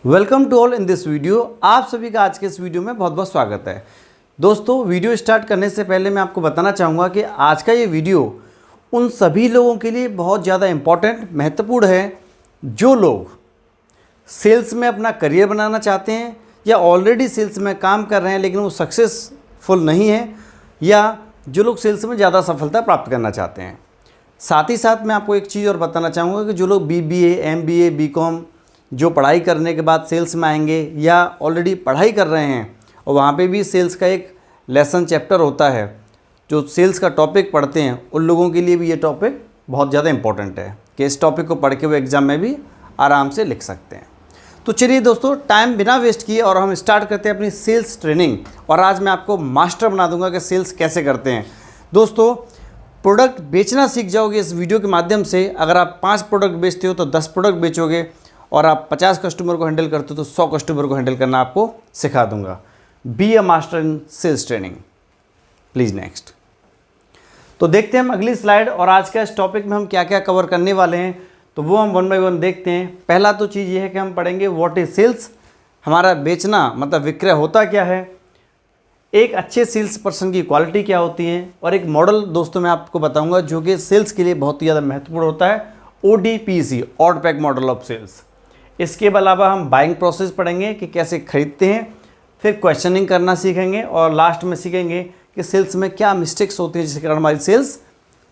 Welcome to all in this video. आप सभी का आज के इस वीडियो में बहुत बहुत स्वागत है। दोस्तों, वीडियो स्टार्ट करने से पहले मैं आपको बताना चाहूँगा कि आज का ये वीडियो उन सभी लोगों के लिए बहुत ज़्यादा इम्पॉर्टेंट महत्वपूर्ण है जो लोग सेल्स में अपना करियर बनाना चाहते हैं या ऑलरेडी सेल्स में काम कर रहे हैं लेकिन वो सक्सेसफुल नहीं है, या जो लोग सेल्स में ज़्यादा सफलता प्राप्त करना चाहते हैं। साथ ही साथ मैं आपको एक चीज़ और बताना चाहूँगा कि जो लोग BBA, MBA, BCom जो पढ़ाई करने के बाद सेल्स में आएंगे या ऑलरेडी पढ़ाई कर रहे हैं और वहाँ पे भी सेल्स का एक लेसन चैप्टर होता है, जो सेल्स का टॉपिक पढ़ते हैं, उन लोगों के लिए भी ये टॉपिक बहुत ज़्यादा इंपॉर्टेंट है कि इस टॉपिक को पढ़ के वो एग्ज़ाम में भी आराम से लिख सकते हैं। तो चलिए दोस्तों, टाइम बिना वेस्ट किए और हम स्टार्ट करते हैं अपनी सेल्स ट्रेनिंग। और आज मैं आपको मास्टर बना दूंगा कि सेल्स कैसे करते हैं। दोस्तों, प्रोडक्ट बेचना सीख जाओगे इस वीडियो के माध्यम से। अगर आप 5 प्रोडक्ट बेचते हो तो 10 प्रोडक्ट बेचोगे, और आप 50 कस्टमर को हैंडल करते हो तो 100 कस्टमर को हैंडल करना आपको सिखा दूंगा। Be a master in sales training. Please next. तो देखते हैं हम अगली स्लाइड, और आज का इस टॉपिक में हम क्या क्या कवर करने वाले हैं तो वो हम वन बाय वन देखते हैं। पहला तो चीज़ ये है कि हम पढ़ेंगे व्हाट इज सेल्स, हमारा बेचना मतलब विक्रय होता क्या है, एक अच्छे सेल्स पर्सन की क्वालिटी क्या होती है, और एक मॉडल दोस्तों मैं आपको बताऊंगा जो कि सेल्स के लिए बहुत ही ज़्यादा महत्वपूर्ण होता है, ODPC, order pack model of sales. इसके अलावा हम बाइंग प्रोसेस पढ़ेंगे कि कैसे खरीदते हैं, फिर क्वेश्चनिंग करना सीखेंगे, और लास्ट में सीखेंगे कि सेल्स में क्या मिस्टेक्स होती हैं जिसके कारण हमारी सेल्स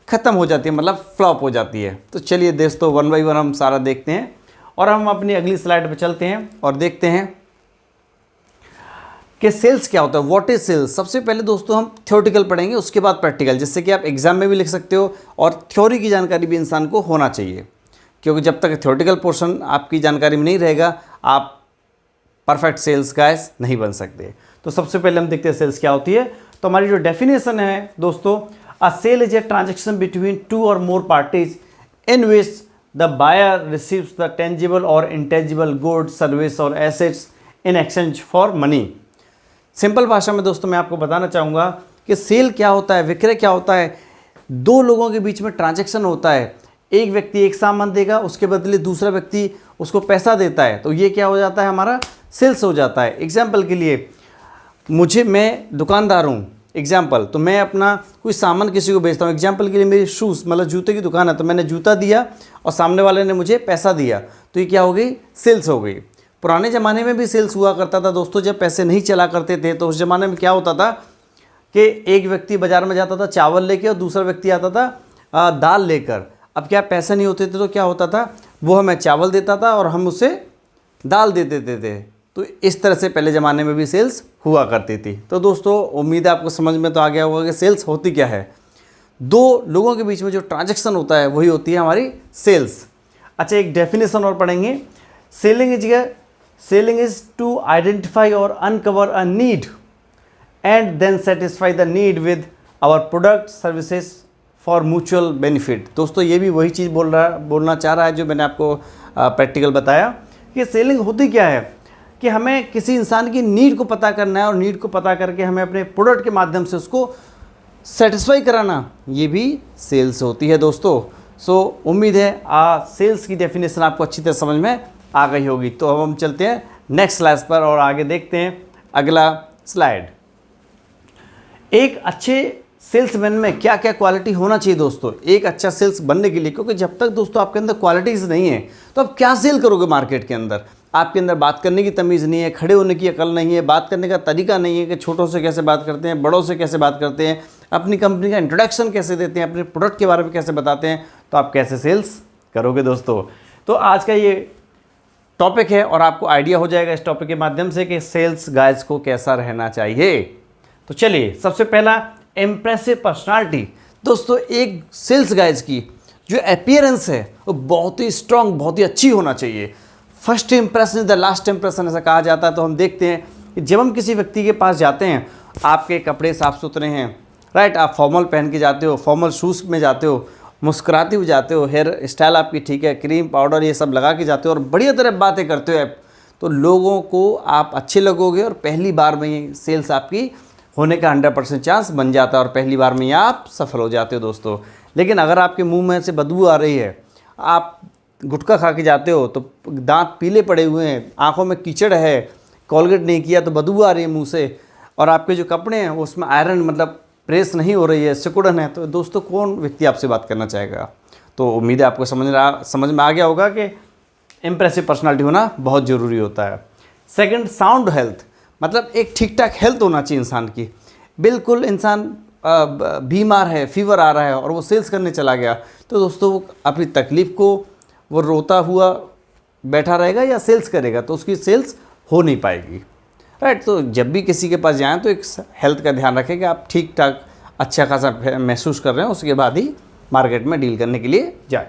ख़त्म हो जाती है, मतलब फ्लॉप हो जाती है। तो चलिए दोस्तों, वन बाय वन हम सारा देखते हैं, और हम अपनी अगली स्लाइड पर चलते हैं और देखते हैं कि सेल्स क्या होता है, व्हाट इज सेल्स। सबसे पहले दोस्तों हम थ्योरेटिकल पढ़ेंगे, उसके बाद प्रैक्टिकल, जिससे कि आप एग्जाम में भी लिख सकते हो, और थ्योरी की जानकारी भी इंसान को होना चाहिए, क्योंकि जब तक थ्योरेटिकल पोर्शन आपकी जानकारी में नहीं रहेगा आप परफेक्ट सेल्स गाइस नहीं बन सकते। तो सबसे पहले हम देखते हैं सेल्स क्या होती है। तो हमारी जो डेफिनेशन है दोस्तों, a sale is a transaction between 2 और more parties in which the buyer receives the tangible और इंटेंजिबल गुड्स, सर्विस और assets in exchange for money. Simple भाषा में दोस्तों मैं आपको बताना चाहूँगा कि सेल क्या होता है, विक्रय क्या होता है। 2 लोगों के बीच में ट्रांजैक्शन होता है, एक व्यक्ति एक सामान देगा, उसके बदले दूसरा व्यक्ति उसको पैसा देता है, तो ये क्या हो जाता है, हमारा सेल्स हो जाता है। एग्जाम्पल के लिए मैं दुकानदार हूँ एग्जाम्पल, तो मैं अपना कोई सामान किसी को बेचता हूँ। एग्जाम्पल के लिए मेरी शूज़ मतलब जूते की दुकान है, तो मैंने जूता दिया और सामने वाले ने मुझे पैसा दिया, तो ये क्या हो गई, सेल्स हो गई। पुराने ज़माने में भी सेल्स हुआ करता था दोस्तों, जब पैसे नहीं चला करते थे तो उस ज़माने में क्या होता था कि एक व्यक्ति बाज़ार में जाता था चावल लेके और दूसरा व्यक्ति आता था दाल लेकर। अब क्या पैसे नहीं होते थे तो क्या होता था, वो हमें चावल देता था और हम उसे दाल दे देते थे। तो इस तरह से पहले ज़माने में भी सेल्स हुआ करती थी। तो दोस्तों, उम्मीद है आपको समझ में तो आ गया होगा कि सेल्स होती क्या है। 2 लोगों के बीच में जो ट्रांजैक्शन होता है वही होती है हमारी सेल्स। अच्छा, एक डेफिनेशन और पढ़ेंगे। सेलिंग इज टू आइडेंटिफाई और uncover a need and then satisfy the need with our product services for mutual benefit. दोस्तों, ये भी वही चीज़ बोलना चाह रहा है जो मैंने आपको प्रैक्टिकल बताया कि सेलिंग होती क्या है, कि हमें किसी इंसान की नीड को पता करना है, और नीड को पता करके हमें अपने प्रोडक्ट के माध्यम से उसको सेटिस्फाई कराना, ये भी सेल्स होती है दोस्तों। सो उम्मीद है सेल्स की डेफिनेशन आपको अच्छी तरह समझ में आ गई होगी। तो अब हम चलते हैं नेक्स्ट स्लाइड पर और आगे देखते हैं अगला स्लाइड। एक अच्छे सेल्समैन में क्या क्या क्वालिटी होना चाहिए दोस्तों, एक अच्छा सेल्स बनने के लिए, क्योंकि जब तक दोस्तों आपके अंदर क्वालिटीज़ नहीं है तो आप क्या सेल करोगे मार्केट के अंदर। आपके अंदर बात करने की तमीज़ नहीं है, खड़े होने की अकल नहीं है, बात करने का तरीका नहीं है कि छोटों से कैसे बात करते हैं, बड़ों से कैसे बात करते हैं, अपनी कंपनी का इंट्रोडक्शन कैसे देते हैं, अपने प्रोडक्ट के बारे में कैसे बताते हैं, तो आप कैसे सेल्स करोगे दोस्तों। तो आज का ये टॉपिक है और आपको आइडिया हो जाएगा इस टॉपिक के माध्यम से कि सेल्स गाइज को कैसा रहना चाहिए। तो चलिए, सबसे पहला इम्प्रेसिव पर्सनालिटी। दोस्तों, एक सेल्स गाइज की जो अपीयरेंस है वो बहुत ही स्ट्रांग, बहुत ही अच्छी होना चाहिए। First impression is the last impression ऐसा कहा जाता है। तो हम देखते हैं कि जब हम किसी व्यक्ति के पास जाते हैं, आपके कपड़े साफ़ सुथरे हैं, राइट, आप फॉर्मल पहन के जाते हो, फॉर्मल शूज़ में जाते हो, मुस्कुराते हुए जाते हो, हेयर स्टाइल आपकी ठीक है, क्रीम पाउडर ये सब लगा के जाते हो और बढ़िया तरह बातें करते हो आप, तो लोगों को आप अच्छे लगोगे और पहली बार में ही सेल्स आपकी होने का 100% चांस बन जाता है और पहली बार में ही आप सफल हो जाते हो दोस्तों। लेकिन अगर आपके मुंह में से बदबू आ रही है, आप गुटखा खा के जाते हो तो दांत पीले पड़े हुए हैं, आंखों में कीचड़ है, कोलगेट नहीं किया तो बदबू आ रही है मुंह से, और आपके जो कपड़े हैं उसमें आयरन मतलब प्रेस नहीं हो रही है, सिकुड़न है, तो दोस्तों कौन व्यक्ति आपसे बात करना चाहेगा। तो उम्मीद है आपको समझ में आ गया होगा कि इम्प्रेसिव पर्सनालिटी होना बहुत ज़रूरी होता है। सेकंड, साउंड हेल्थ, मतलब एक ठीक ठाक हेल्थ होना चाहिए इंसान की। बिल्कुल इंसान बीमार है, फीवर आ रहा है और वो सेल्स करने चला गया, तो दोस्तों वो अपनी तकलीफ़ को वो रोता हुआ बैठा रहेगा या सेल्स करेगा, तो उसकी सेल्स हो नहीं पाएगी, राइट। तो जब भी किसी के पास जाएँ तो एक हेल्थ का ध्यान रखें कि आप ठीक ठाक अच्छा खासा महसूस कर रहे हैं, उसके बाद ही मार्केट में डील करने के लिए जाए।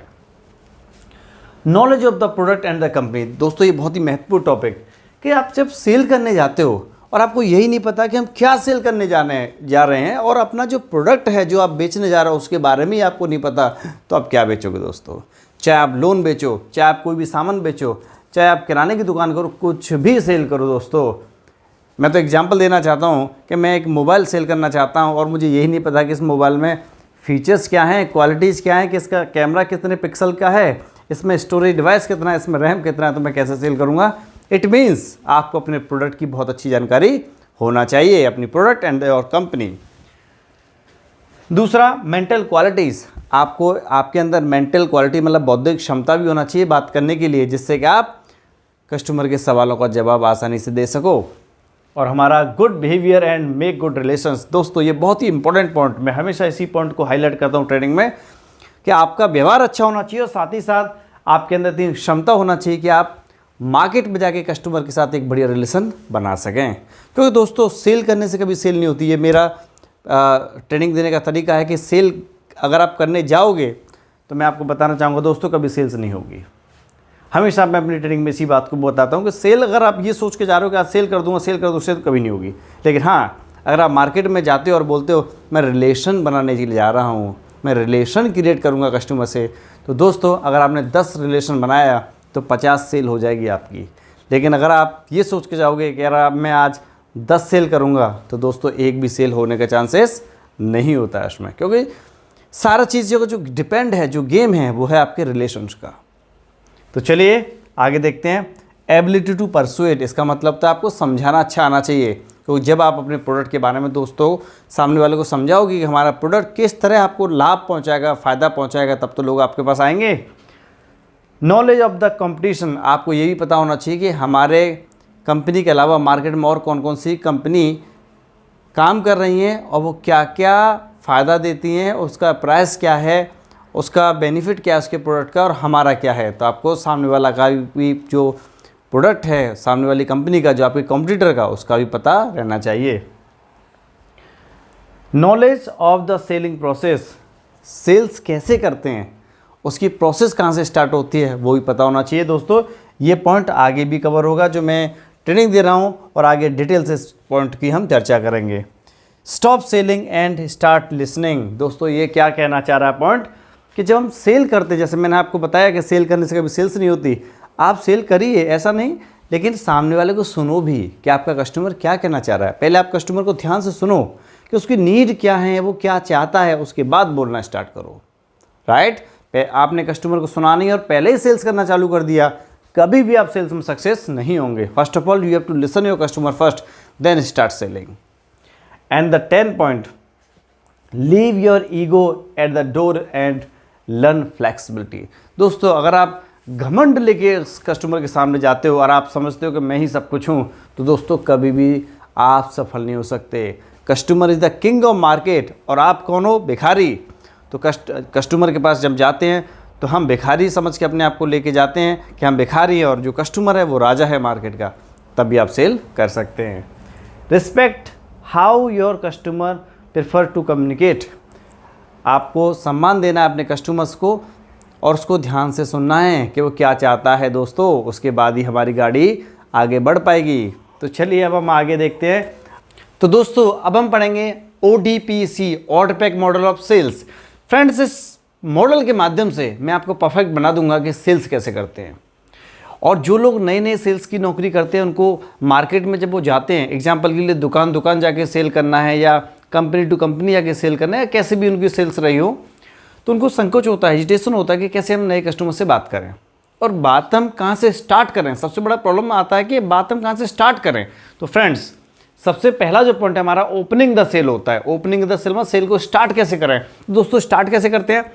Knowledge of the product and the company, दोस्तों ये बहुत ही महत्वपूर्ण टॉपिक कि आप जब सेल करने जाते हो और आपको यही नहीं पता कि हम क्या सेल करने जा रहे हैं, और अपना जो प्रोडक्ट है जो आप बेचने जा रहे हो उसके बारे में ही आपको नहीं पता, तो आप क्या बेचोगे दोस्तों। चाहे आप लोन बेचो, चाहे आप कोई भी सामान बेचो, चाहे आप किराने की दुकान करो, कुछ भी सेल करो दोस्तों। मैं तो एग्जांपल देना चाहता हूँ कि मैं एक मोबाइल सेल करना चाहता हूँ और मुझे यही नहीं पता कि इस मोबाइल में फीचर्स क्या हैं, क्वालिटीज़ क्या हैं, कि इसका कैमरा कितने पिक्सल का है, इसमें स्टोरेज डिवाइस कितना है, इसमें रैम कितना है, तो मैं कैसे सेल करूँगा। इट मीन्स आपको अपने प्रोडक्ट की बहुत अच्छी जानकारी होना चाहिए, अपनी प्रोडक्ट एंड और कंपनी। दूसरा, मेंटल क्वालिटीज़, आपको आपके अंदर मेंटल क्वालिटी मतलब बौद्धिक क्षमता भी होना चाहिए बात करने के लिए, जिससे कि आप कस्टमर के सवालों का जवाब आसानी से दे सको। और हमारा good behaviour and make good relations, दोस्तों ये बहुत ही इंपॉर्टेंट पॉइंट, मैं हमेशा इसी पॉइंट को हाईलाइट करता हूँ ट्रेनिंग में, कि आपका व्यवहार अच्छा होना चाहिए और साथ ही साथ आपके अंदर इतनी क्षमता होना चाहिए कि आप मार्केट में जाके कस्टमर के साथ एक बढ़िया रिलेशन बना सकें। क्योंकि दोस्तों सेल करने से कभी सेल नहीं होती, ये मेरा ट्रेनिंग देने का तरीका है कि सेल अगर आप करने जाओगे तो मैं आपको बताना चाहूँगा दोस्तों कभी सेल्स नहीं होगी। हमेशा मैं अपनी ट्रेनिंग में इसी बात को बताता हूँ कि सेल अगर आप ये सोच के जा रहे हो कि आज सेल कर दूँगा उससे तो कभी नहीं होगी। लेकिन हाँ, अगर आप मार्केट में जाते हो और बोलते हो मैं रिलेशन बनाने के लिए जा रहा हूँ, मैं रिलेशन क्रिएट करूँगा कस्टमर से, तो दोस्तों अगर आपने 10 रिलेशन बनाया तो 50 सेल हो जाएगी आपकी। लेकिन अगर आप ये सोच के जाओगे कि यार मैं आज 10 सेल करूँगा, तो दोस्तों एक भी सेल होने का चांसेस नहीं होता है उसमें, क्योंकि सारा चीज़ जो डिपेंड है, जो गेम है वो है आपके रिलेशंस का। तो चलिए आगे देखते हैं। एबिलिटी टू परसुएट, इसका मतलब तो आपको समझाना अच्छा आना चाहिए, क्योंकि जब आप अपने प्रोडक्ट के बारे में दोस्तों सामने वाले को समझाओगे कि हमारा प्रोडक्ट किस तरह आपको लाभ पहुंचाएगा, फ़ायदा पहुंचाएगा, तब तो लोग आपके पास आएंगे। नॉलेज ऑफ द कंपटीशन, आपको ये भी पता होना चाहिए कि हमारे कंपनी के अलावा मार्केट में और कौन कौन सी कंपनी काम कर रही हैं और वो क्या क्या फ़ायदा देती हैं, उसका प्राइस क्या है, उसका बेनिफिट क्या है उसके प्रोडक्ट का, और हमारा क्या है। तो आपको सामने वाला का भी जो प्रोडक्ट है, सामने वाली कंपनी का, जो आपके कॉम्पिटिटर का, उसका भी पता रहना चाहिए। Knowledge of the selling process, sales कैसे करते हैं, उसकी प्रोसेस कहाँ से स्टार्ट होती है वो भी पता होना चाहिए। दोस्तों ये पॉइंट आगे भी कवर होगा जो मैं ट्रेनिंग दे रहा हूँ, और आगे डिटेल से इस पॉइंट की हम चर्चा करेंगे। Stop selling and start listening, दोस्तों ये क्या कहना चाह रहा है पॉइंट, कि जब हम सेल करते, जैसे मैंने आपको बताया कि सेल करने से कभी सेल्स नहीं होती, आप सेल करिए ऐसा नहीं, लेकिन सामने वाले को सुनो भी कि आपका कस्टमर क्या कहना चाह रहा है। पहले आप कस्टमर को ध्यान से सुनो कि उसकी नीड क्या है, वो क्या चाहता है, उसके बाद बोलना स्टार्ट करो, राइट। आपने कस्टमर को सुना नहीं और पहले ही सेल्स करना चालू कर दिया, कभी भी आप सेल्स में सक्सेस नहीं होंगे। First of all you have to listen your customer first, then start selling. And the 10th point, leave your ego at the door and learn flexibility. दोस्तों अगर आप घमंड लेके कस्टमर के सामने जाते हो और आप समझते हो कि मैं ही सब कुछ हूँ, तो दोस्तों कभी भी आप सफल नहीं हो सकते। Customer is the king of market, और आप कौन हो, भिखारी। तो कस्टमर के पास जब जाते हैं तो हम भिखारी समझ के अपने आप को लेके जाते हैं कि हम भिखारी हैं, और जो कस्टमर है वो राजा है मार्केट का, तब भी आप सेल कर सकते हैं। Respect how your customer prefer to communicate, आपको सम्मान देना है अपने कस्टमर्स को, और उसको ध्यान से सुनना है कि वो क्या चाहता है दोस्तों, उसके बाद ही हमारी गाड़ी आगे बढ़ पाएगी। तो चलिए अब हम आगे देखते हैं। तो दोस्तों अब हम पढ़ेंगे ODPC, order pack model of sales. Friends इस मॉडल के माध्यम से मैं आपको परफेक्ट बना दूंगा कि सेल्स कैसे करते हैं, और जो लोग नए नए सेल्स की नौकरी करते हैं उनको मार्केट में जब वो जाते हैं, एग्जांपल के लिए दुकान जाके सेल करना है या कंपनी टू कंपनी जाके सेल करना है, कैसे भी उनकी सेल्स रही हो, तो उनको संकोच होता है, हेजिटेशन होता है कि कैसे हम नए कस्टमर से बात करें। और बात हम कहाँ से स्टार्ट करें। सबसे बड़ा प्रॉब्लम आता है कि बात हम कहाँ से स्टार्ट करें। तो फ्रेंड्स, सबसे पहला जो पॉइंट है हमारा ओपनिंग द सेल होता है। ओपनिंग द सेल में सेल को स्टार्ट कैसे करें। दोस्तों स्टार्ट कैसे करते हैं,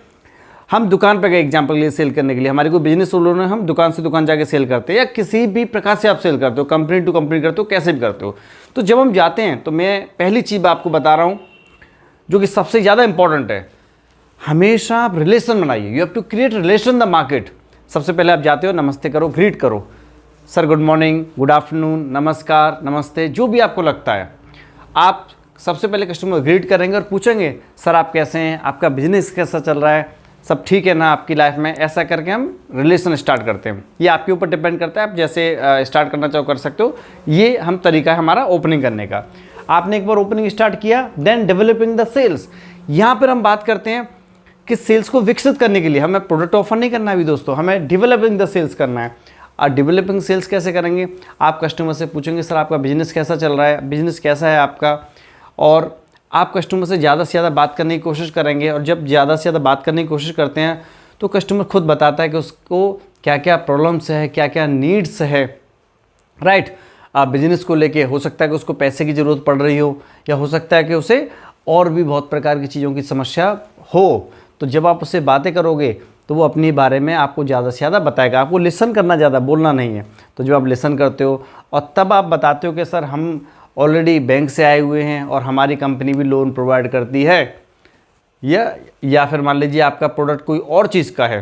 हम दुकान पे गए एग्जांपल के लिए सेल करने के लिए, हमारी कोई बिजनेस लोन है, हम दुकान से दुकान जाके सेल करते हैं या किसी भी प्रकार से आप सेल करते हो, कंपनी टू कंपनी करते हो, कैसे भी करते हो। तो जब हम जाते हैं तो मैं पहली चीज़ आपको बता रहा हूँ जो कि सबसे ज़्यादा इंपॉर्टेंट है, हमेशा आप रिलेशन बनाइए। You have to create relation the market. सबसे पहले आप जाते हो, नमस्ते करो, ग्रीट करो, sir good morning, good afternoon, नमस्कार, नमस्ते, जो भी आपको लगता है। आप सबसे पहले कस्टमर ग्रीट करेंगे और पूछेंगे सर आप कैसे हैं, आपका बिजनेस कैसा चल रहा है, सब ठीक है ना आपकी लाइफ में। ऐसा करके हम रिलेशन स्टार्ट करते हैं। ये आपके ऊपर डिपेंड करता है, आप जैसे स्टार्ट करना चाहो कर सकते हो। ये हम तरीका है हमारा ओपनिंग करने का। आपने एक बार ओपनिंग स्टार्ट किया, देन डेवलपिंग द सेल्स। यहाँ पर हम बात करते हैं कि सेल्स को विकसित करने के लिए हमें प्रोडक्ट ऑफर नहीं करना है अभी दोस्तों, हमें डेवलपिंग द सेल्स करना है। और डेवलपिंग सेल्स कैसे करेंगे, आप कस्टमर से पूछेंगे सर आपका बिजनेस कैसा चल रहा है, बिजनेस कैसा है आपका, और आप कस्टमर से ज़्यादा बात करने की कोशिश करेंगे। और जब ज़्यादा से ज़्यादा बात करने की कोशिश करते हैं तो कस्टमर खुद बताता है कि उसको क्या क्या प्रॉब्लम्स है, क्या क्या नीड्स है, राइट। आप बिजनेस को लेके हो सकता है कि उसको पैसे की ज़रूरत पड़ रही हो, या हो सकता है कि उसे और भी बहुत प्रकार की चीज़ों की समस्या हो। तो जब आप उससे बातें करोगे तो वो अपने बारे में आपको ज़्यादा से ज़्यादा बताएगा। आपको लिसन करना, ज़्यादा बोलना नहीं है। तो जब आप लिसन करते हो और तब आप बताते हो कि सर हम ऑलरेडी बैंक से आए हुए हैं और हमारी कंपनी भी लोन प्रोवाइड करती है, या फिर मान लीजिए आपका प्रोडक्ट कोई और चीज़ का है।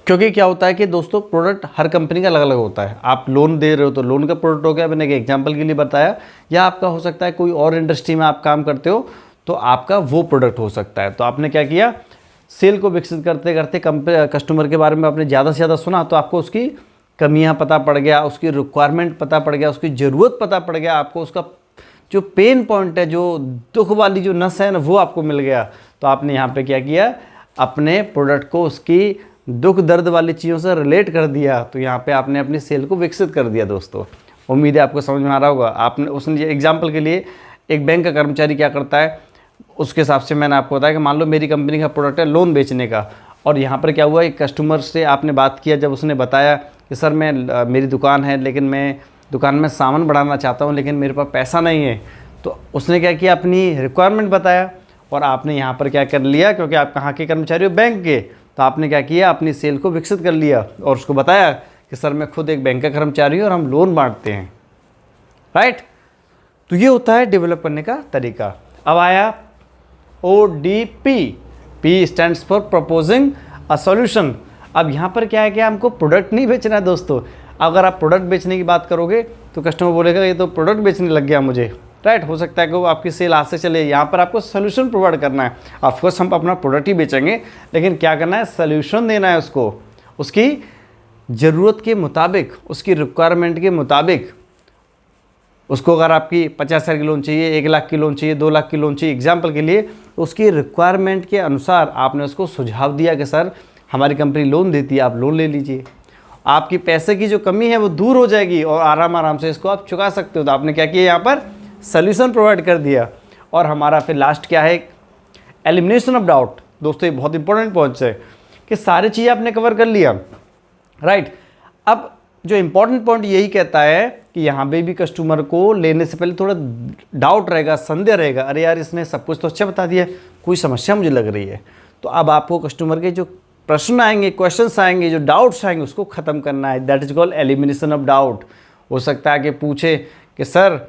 क्योंकि क्या होता है कि दोस्तों प्रोडक्ट हर कंपनी का अलग अलग होता है। आप लोन दे रहे हो तो लोन का प्रोडक्ट हो गया, मैंने एक एग्जांपल के लिए बताया, या आपका हो सकता है कोई और इंडस्ट्री में आप काम करते हो तो आपका वो प्रोडक्ट हो सकता है। तो आपने क्या किया, सेल को विकसित करते करते कस्टमर के बारे में आपने ज़्यादा से ज़्यादा सुना, तो आपको उसकी कमियां पता पड़ गया, उसकी रिक्वायरमेंट पता पड़ गया, उसकी ज़रूरत पता पड़ गया, आपको उसका जो पेन पॉइंट है, जो दुख वाली जो नस है ना, वो आपको मिल गया। तो आपने यहाँ पे क्या किया, अपने प्रोडक्ट को उसकी दुख दर्द वाली चीज़ों से रिलेट कर दिया। तो यहाँ पे आपने अपनी सेल को विकसित कर दिया। दोस्तों उम्मीद है आपको समझ में आ रहा होगा। आपने उसने एग्जाम्पल के लिए एक बैंक का कर्मचारी क्या करता है, उसके हिसाब से मैंने आपको बताया कि मान लो मेरी कंपनी का प्रोडक्ट है लोन बेचने का, और यहाँ पर क्या हुआ, एक कस्टमर से आपने बात किया, जब उसने बताया कि सर मेरी दुकान है लेकिन मैं दुकान में सामान बढ़ाना चाहता हूँ लेकिन मेरे पास पैसा नहीं है। तो उसने क्या किया, अपनी रिक्वायरमेंट बताया, और आपने यहाँ पर क्या कर लिया, क्योंकि आप कहाँ के कर्मचारी हो, बैंक के, तो आपने क्या किया, अपनी सेल को विकसित कर लिया और उसको बताया कि सर मैं खुद एक बैंक का कर्मचारी हूँ और हम लोन बांटते हैं, राइट। तो ये होता है डेवलप करने का तरीका। अब आया ODP, P stands for proposing a solution. अब यहाँ पर क्या है कि हमको प्रोडक्ट नहीं बेचना है दोस्तों। अगर आप प्रोडक्ट बेचने की बात करोगे तो कस्टमर बोलेगा ये तो प्रोडक्ट बेचने लग गया मुझे, राइट। हो सकता है कि वो आपकी सेल हाथ से चले। यहाँ पर आपको सोल्यूशन प्रोवाइड करना है। ऑफकोर्स हम अपना प्रोडक्ट ही बेचेंगे, लेकिन क्या करना है, सोल्यूशन देना है उसको, उसकी ज़रूरत के मुताबिक, उसकी रिक्वायरमेंट के मुताबिक। उसको अगर आपकी 50,000 की लोन चाहिए, 1 लाख की लोन चाहिए, 2 लाख की लोन चाहिए एग्जाम्पल के लिए, तो उसकी रिक्वायरमेंट के अनुसार आपने उसको सुझाव दिया कि सर हमारी कंपनी लोन देती है, आप लोन ले लीजिए। आपकी पैसे की जो कमी है वो दूर हो जाएगी और आराम से इसको आप चुका सकते हो। तो आपने क्या किया, यहाँ पर सॉल्यूशन प्रोवाइड कर दिया। और हमारा फिर लास्ट क्या है, एलिमिनेशन ऑफ डाउट। दोस्तों ये बहुत इंपॉर्टेंट पॉइंट्स है कि सारी चीज़ें आपने कवर कर लिया, राइट। अब जो इंपॉर्टेंट पॉइंट यही कहता है कि यहाँ पे भी कस्टमर को लेने से पहले थोड़ा डाउट रहेगा, संदेह रहेगा, अरे यार इसने सब कुछ तो अच्छा बता दिया, कोई समस्या मुझे लग रही है। तो अब आपको कस्टमर के जो प्रश्न आएंगे, क्वेश्चंस आएंगे, जो डाउट्स आएंगे, उसको ख़त्म करना है। That is called elimination of doubt. हो सकता है कि पूछे कि सर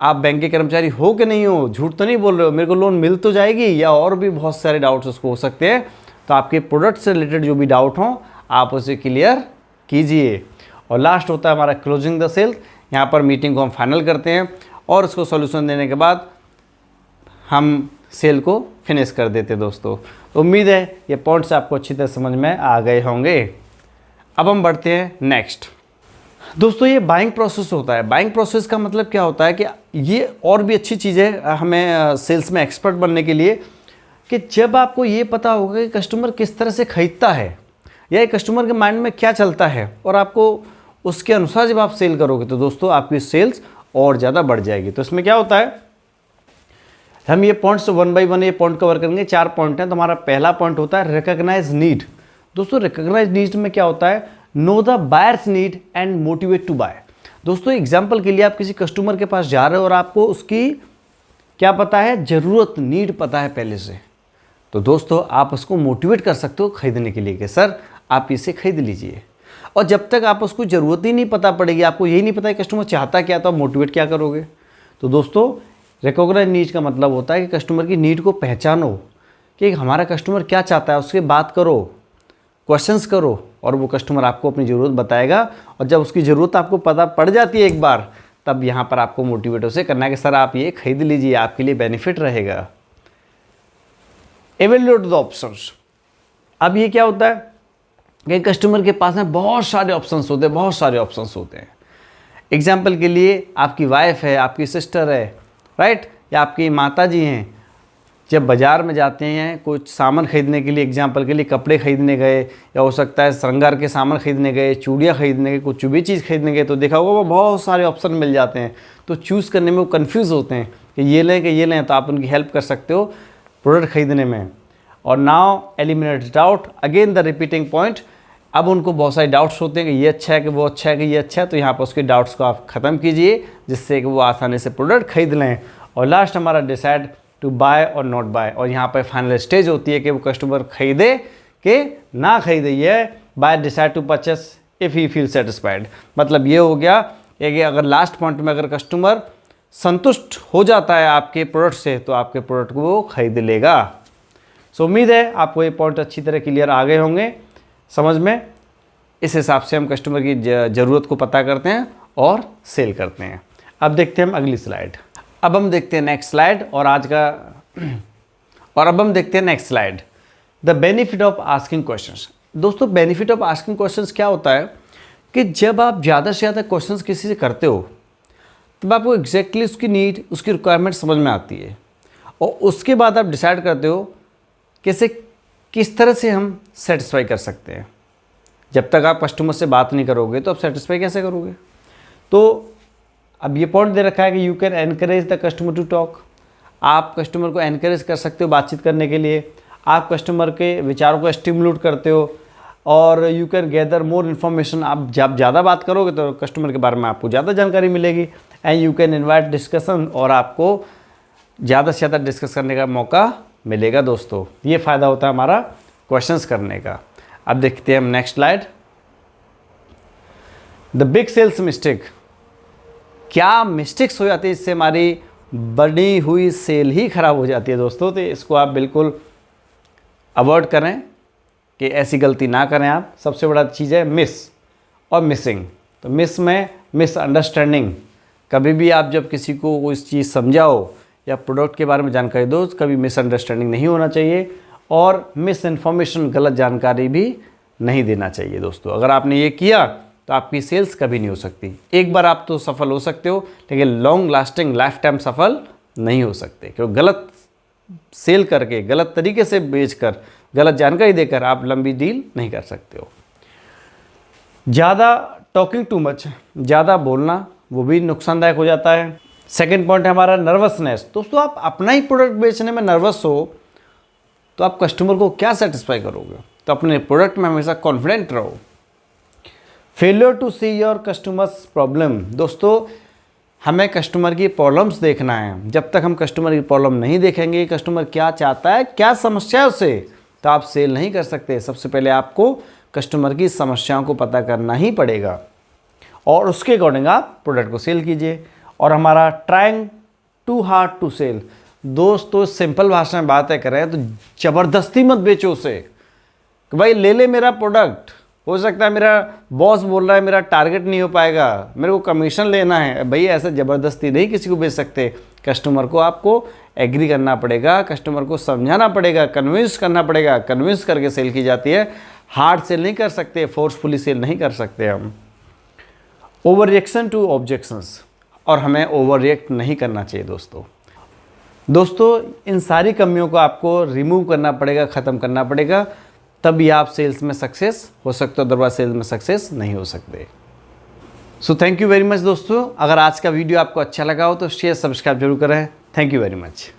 आप बैंक के कर्मचारी हो कि नहीं हो, झूठ तो नहीं बोल रहे हो, मेरे को लोन मिल तो जाएगी, या और भी बहुत सारे डाउट्स उसको हो सकते हैं। तो आपके प्रोडक्ट से रिलेटेड जो भी डाउट हों आप उसे क्लियर कीजिए। और लास्ट होता है हमारा क्लोजिंग द सेल। यहाँ पर मीटिंग को हम फाइनल करते हैं और उसको सॉल्यूशन देने के बाद हम सेल को फिनिश कर देते हैं। दोस्तों तो उम्मीद है ये पॉइंट्स आपको अच्छी तरह समझ में आ गए होंगे। अब हम बढ़ते हैं नेक्स्ट। दोस्तों ये बाइंग प्रोसेस होता है। बाइंग प्रोसेस का मतलब क्या होता है कि ये और भी अच्छी चीज़ है हमें सेल्स में एक्सपर्ट बनने के लिए, कि जब आपको ये पता होगा कि कस्टमर किस तरह से खरीदता है या कस्टमर के माइंड में क्या चलता है, और आपको उसके अनुसार जब आप सेल करोगे तो दोस्तों आपकी सेल्स और ज़्यादा बढ़ जाएगी। तो इसमें क्या होता है, हम ये पॉइंट्स 1 बाय 1 ये पॉइंट कवर करेंगे। 4 पॉइंट हैं। तो हमारा पहला पॉइंट होता है रिकॉग्नाइज नीड। दोस्तों रिकॉग्नाइज नीड में क्या होता है, know the buyers need and motivate to buy. दोस्तों एग्जाम्पल के लिए आप किसी कस्टमर के पास जा रहे हो और आपको उसकी क्या पता है, ज़रूरत, नीड पता है पहले से, तो दोस्तों आप उसको मोटिवेट कर सकते हो खरीदने के लिए कि सर आप इसे खरीद लीजिए। और जब तक आप उसको ज़रूरत ही नहीं पता पड़ेगी, आपको यही नहीं पता है कस्टमर चाहता क्या, तो आप मोटिवेट क्या करोगे। तो दोस्तों रिकॉग्नाइज नीड का मतलब होता है कि कस्टमर की नीड को पहचानो कि हमारा कस्टमर क्या चाहता है, उससे बात करो, क्वेश्चंस करो, और वो कस्टमर आपको अपनी ज़रूरत बताएगा। और जब उसकी ज़रूरत आपको पता पड़ जाती है एक बार, तब यहाँ पर आपको मोटिवेट उसे करना है कि सर आप ये खरीद लीजिए, आपके लिए बेनिफिट रहेगा। Evaluate the options. अब ये क्या होता है कि कस्टमर के पास में बहुत सारे ऑप्शंस होते हैं, एग्जाम्पल के लिए आपकी वाइफ है, आपकी सिस्टर है, राइट, या आपकी माता जी हैं, जब बाज़ार में जाते हैं कुछ सामान खरीदने के लिए, एग्जाम्पल के लिए कपड़े खरीदने गए, या हो सकता है श्रृंगार के सामान खरीदने गए, चूड़ियाँ खरीदने गए, कुछ भी चीज़ खरीदने गए, तो देखा होगा वो बहुत सारे ऑप्शन मिल जाते हैं, तो चूज़ करने में वो कन्फ्यूज़ होते हैं कि ये लें, तो आप उनकी हेल्प कर सकते हो प्रोडक्ट खरीदने में। और now eliminate doubt, again the repeating point. अब उनको बहुत सारे डाउट्स होते हैं कि ये अच्छा है, कि वो अच्छा है, कि ये अच्छा है, तो यहाँ पर उसके डाउट्स को आप ख़त्म कीजिए, जिससे कि वो आसानी से प्रोडक्ट खरीद लें। और लास्ट हमारा डिसाइड टू बाय और नॉट बाय, और यहाँ पर फाइनल स्टेज होती है कि वो कस्टमर खरीदे कि ना खरीदे। ये buy decide to purchase if he feel satisfied, मतलब ये हो गया कि अगर लास्ट पॉइंट में अगर कस्टमर संतुष्ट हो जाता है आपके प्रोडक्ट से, तो आपके प्रोडक्ट को वो खरीद लेगा। सो उम्मीद है आपको ये पॉइंट अच्छी तरह क्लियर आ गए होंगे समझ में। इस हिसाब से हम कस्टमर की ज़रूरत को पता करते हैं और सेल करते हैं। अब देखते हैं हम अगली स्लाइड। अब हम देखते हैं नेक्स्ट स्लाइड, अब हम देखते हैं next slide, the benefit of asking questions. दोस्तों बेनिफिट ऑफ आस्किंग क्वेश्चंस क्या होता है कि जब आप ज़्यादा से ज़्यादा क्वेश्चंस किसी से करते हो, तब आपको एग्जैक्टली उसकी नीड, उसकी रिक्वायरमेंट समझ में आती है, और उसके बाद आप डिसाइड करते हो कि किस तरह से हम सेटिस्फाई कर सकते हैं। जब तक आप कस्टमर से बात नहीं करोगे तो आप सेटिस्फाई कैसे करोगे। तो अब ये पॉइंट दे रखा है कि you can encourage the customer to talk. आप कस्टमर को एनकरेज कर सकते हो बातचीत करने के लिए, आप कस्टमर के विचारों को स्टिमुलेट करते हो, और you can gather more information. आप जब ज़्यादा बात करोगे तो कस्टमर के बारे में आपको ज़्यादा जानकारी मिलेगी, and you can invite discussion, और आपको ज़्यादा से ज़्यादा डिस्कस करने का मौका मिलेगा। दोस्तों ये फ़ायदा होता है हमारा क्वेश्चंस करने का। अब देखते हैं हम next slide, the big sales mistake. क्या मिस्टेक्स हो जाती है, इससे हमारी बनी हुई सेल ही खराब हो जाती है दोस्तों। तो इसको आप बिल्कुल अवॉइड करें कि ऐसी गलती ना करें आप। सबसे बड़ा चीज़ है मिस और मिसिंग। तो मिस में मिसअंडरस्टैंडिंग, कभी भी आप जब किसी को कोई चीज़ समझाओ या प्रोडक्ट के बारे में जानकारी दो, कभी मिसअंडरस्टैंडिंग नहीं होना चाहिए, और मिस इन्फॉर्मेशन, गलत जानकारी भी नहीं देना चाहिए दोस्तों। अगर आपने ये किया तो आपकी सेल्स कभी नहीं हो सकती। एक बार आप तो सफल हो सकते हो, लेकिन लॉन्ग लास्टिंग लाइफ टाइम सफल नहीं हो सकते, क्योंकि गलत सेल करके, गलत तरीके से बेचकर, गलत जानकारी देकर आप लंबी डील नहीं कर सकते हो। ज़्यादा टॉकिंग टू मच, ज़्यादा बोलना, वो भी नुकसानदायक हो जाता है। सेकेंड पॉइंट है हमारा नर्वसनेस। दोस्तों आप अपना ही प्रोडक्ट बेचने में नर्वस हो तो आप कस्टमर को क्या सेटिस्फाई करोगे। तो अपने प्रोडक्ट में हमेशा कॉन्फिडेंट रहो। Failure to see your customers problem. दोस्तों हमें कस्टमर की प्रॉब्लम्स देखना है। जब तक हम कस्टमर की प्रॉब्लम नहीं देखेंगे, कस्टमर क्या चाहता है, क्या समस्या है उसे, तो आप सेल नहीं कर सकते। सबसे पहले आपको कस्टमर की समस्याओं को पता करना ही पड़ेगा, और उसके अकॉर्डिंग आप प्रोडक्ट को सेल कीजिए। और हमारा trying too hard to sell. दोस्तों सिंपल भाषा में बातें करें तो ज़बरदस्ती मत बेचो उसे कि भाई ले ले मेरा प्रोडक्ट। हो सकता है मेरा बॉस बोल रहा है मेरा टारगेट नहीं हो पाएगा, मेरे को कमीशन लेना है। भाई ऐसे ज़बरदस्ती नहीं किसी को बेच सकते। कस्टमर को आपको एग्री करना पड़ेगा, कस्टमर को समझाना पड़ेगा, कन्विंस करना पड़ेगा। कन्विंस करके सेल की जाती है, हार्ड सेल नहीं कर सकते, फोर्सफुली सेल नहीं कर सकते हम। ओवर रिएक्शन टू ऑब्जेक्शंस, और हमें ओवर रिएक्ट नहीं करना चाहिए दोस्तों इन सारी कमियों को आपको रिमूव करना पड़ेगा, ख़त्म करना पड़ेगा, तभी आप सेल्स में सक्सेस हो सकते हो, अदरवाइज सेल्स में सक्सेस नहीं हो सकते। So thank you very much दोस्तों। अगर आज का वीडियो आपको अच्छा लगा हो तो शेयर सब्सक्राइब जरूर करें। Thank you very much.